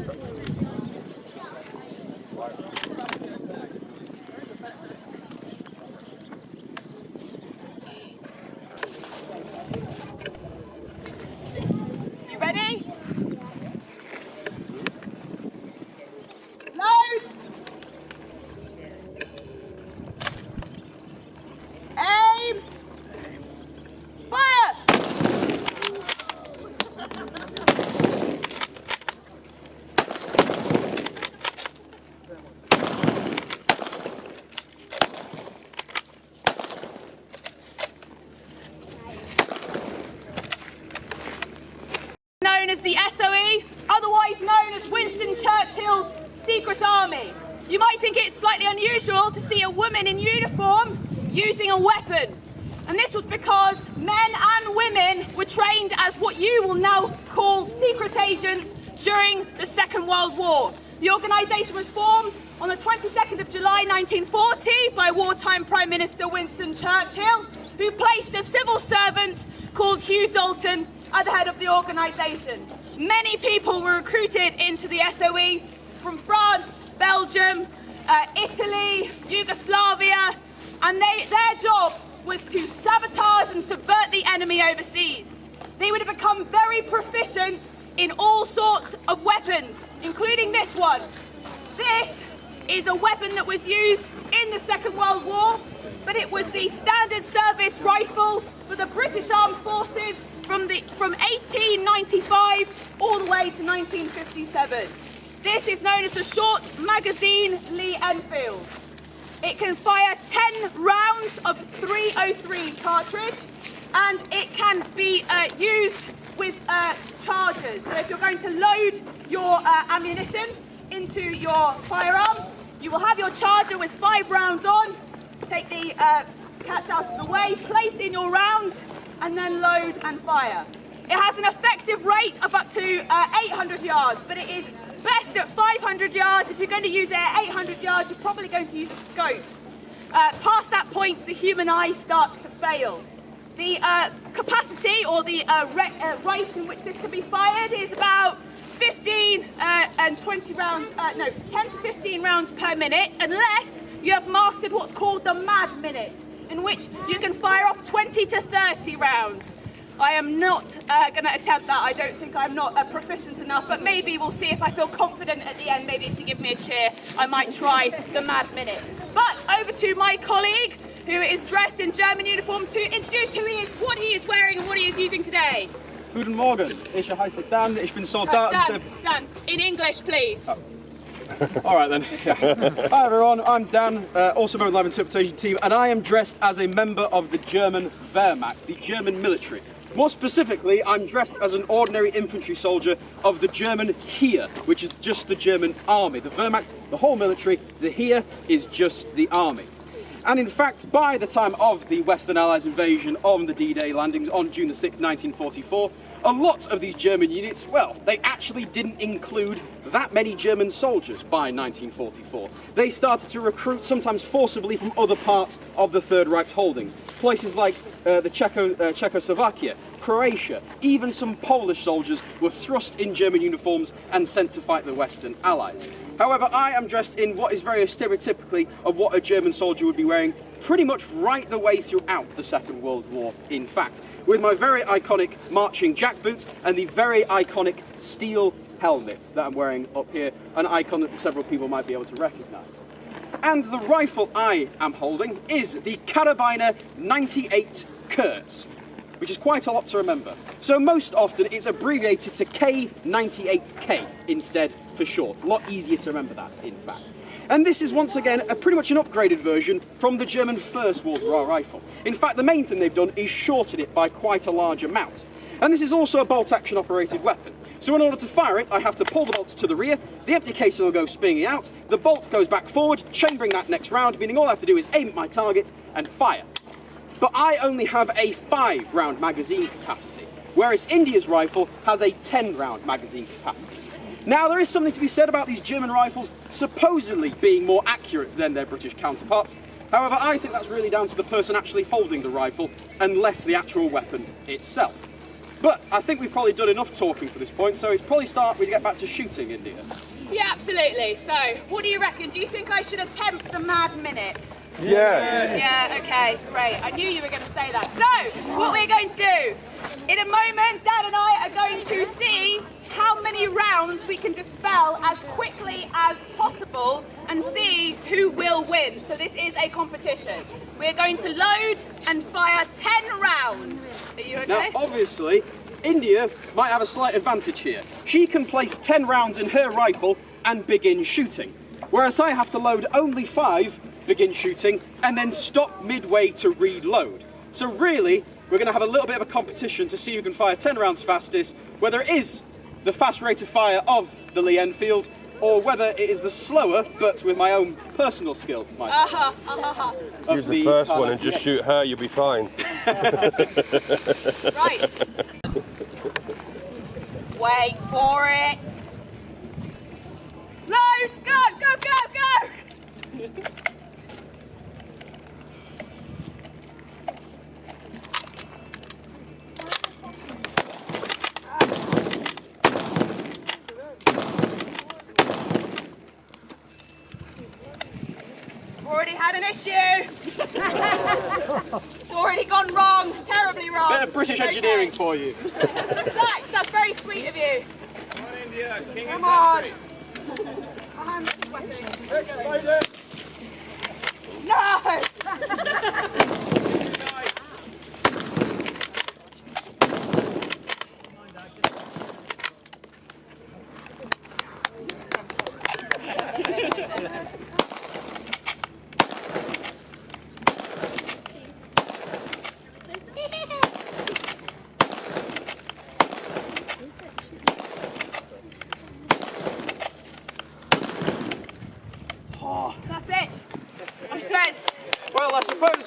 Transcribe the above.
You ready? Load! Aim! Fire! Known as the SOE, otherwise known as Winston Churchill's Secret Army. You might think it's slightly unusual to see a woman in uniform using a weapon. And this was because men and women were trained as what you will now call secret agents during the Second World War. The organisation was formed on the 22nd of July 1940 by wartime Prime Minister Winston Churchill, who placed a civil servant called Hugh Dalton at the head of the organisation. Many people were recruited into the SOE from France, Belgium, Italy, Yugoslavia, and their job was to sabotage and subvert the enemy overseas. They would have become very proficient in all sorts of weapons, including this one. This is a weapon that was used in the Second World War, but it was the standard service rifle for the British Armed Forces from 1895 all the way to 1957. This is known as the short magazine Lee Enfield. It can fire 10 rounds of .303 cartridge, and it can be used with chargers. So if you're going to load your ammunition into your firearm, you will have your charger with 5 rounds on, take the catch out of the way, place in your rounds, and then load and fire. It has an effective rate of up to 800 yards, but it is best at 500 yards. If you're going to use it at 800 yards, you're probably going to use a scope. Past that point, the human eye starts to fail. The capacity, or the rate in which this can be fired, is about 15 and 20 rounds, 10 to 15 rounds per minute, unless you have mastered what's called the mad minute, in which you can fire off 20 to 30 rounds. I am not going to attempt that. I don't think I'm not proficient enough, but maybe we'll see if I feel confident at the end. Maybe if you give me a cheer, I might try the mad minute. But over to my colleague, who is dressed in German uniform, to introduce who he is, what he is wearing, and what he is using today. Guten Morgen, ich heiße Dan, ich bin Soldat. Dan, in English, please. Oh. All right then. Yeah. Hi everyone, I'm Dan, also member of the live interpretation team, and I am dressed as a member of the German Wehrmacht, the German military. More specifically, I'm dressed as an ordinary infantry soldier of the German Heer, which is just the German army. The Wehrmacht, the whole military, the Heer is just the army. And in fact, by the time of the Western Allies' invasion on the D-Day landings on June the 6th, 1944, a lot of these German units, well, they actually didn't include that many German soldiers by 1944. They started to recruit, sometimes forcibly, from other parts of the Third Reich's holdings. Places like the Czechoslovakia, Croatia, even some Polish soldiers were thrust in German uniforms and sent to fight the Western Allies. However, I am dressed in what is very stereotypically of what a German soldier would be wearing pretty much right the way throughout the Second World War, in fact, with my very iconic marching jack boots and the very iconic steel helmet that I'm wearing up here, an icon that several people might be able to recognise. And the rifle I am holding is the Karabiner 98 Kurz, which is quite a lot to remember. So most often it's abbreviated to K98K instead for short. A lot easier to remember that, in fact. And this is once again pretty much an upgraded version from the German First World War rifle. In fact, the main thing they've done is shorten it by quite a large amount. And this is also a bolt-action operated weapon. So in order to fire it, I have to pull the bolt to the rear, the empty casing will go spinning out, the bolt goes back forward, chambering that next round, meaning all I have to do is aim at my target and fire. But I only have a 5-round magazine capacity, whereas India's rifle has a 10-round magazine capacity. Now, there is something to be said about these German rifles supposedly being more accurate than their British counterparts. However, I think that's really down to the person actually holding the rifle and less the actual weapon itself. But I think we've probably done enough talking for this point, so it's probably we get back to shooting, India. Yeah, absolutely. So, what do you reckon? Do you think I should attempt the mad minute? Yeah. Yeah, okay, great. I knew you were going to say that. So, what we're going to do, in a moment, Dad and I are going to see how many rounds we can dispel as quickly as possible and see who will win. So this is a competition. We're going to load and fire 10 rounds. Are you okay? Now, obviously, India might have a slight advantage here. She can place 10 rounds in her rifle and begin shooting, whereas I have to load only 5, begin shooting, and then stop midway to reload. So really, we're going to have a little bit of a competition to see who can fire 10 rounds fastest, whether it is the fast rate of fire of the Lee Enfield, or whether it is the slower, but with my own personal skill. Use the first one and just shoot her, you'll be fine. Right. Wait for it. Load! Go, go, go, go! Already had an issue. It's already gone wrong, terribly wrong. Bit of British engineering for you. Thanks, that's very sweet of you. Come on, India, King Come on. Infantry. My hands are sweating. No! That's it. I'm spent. Well, I suppose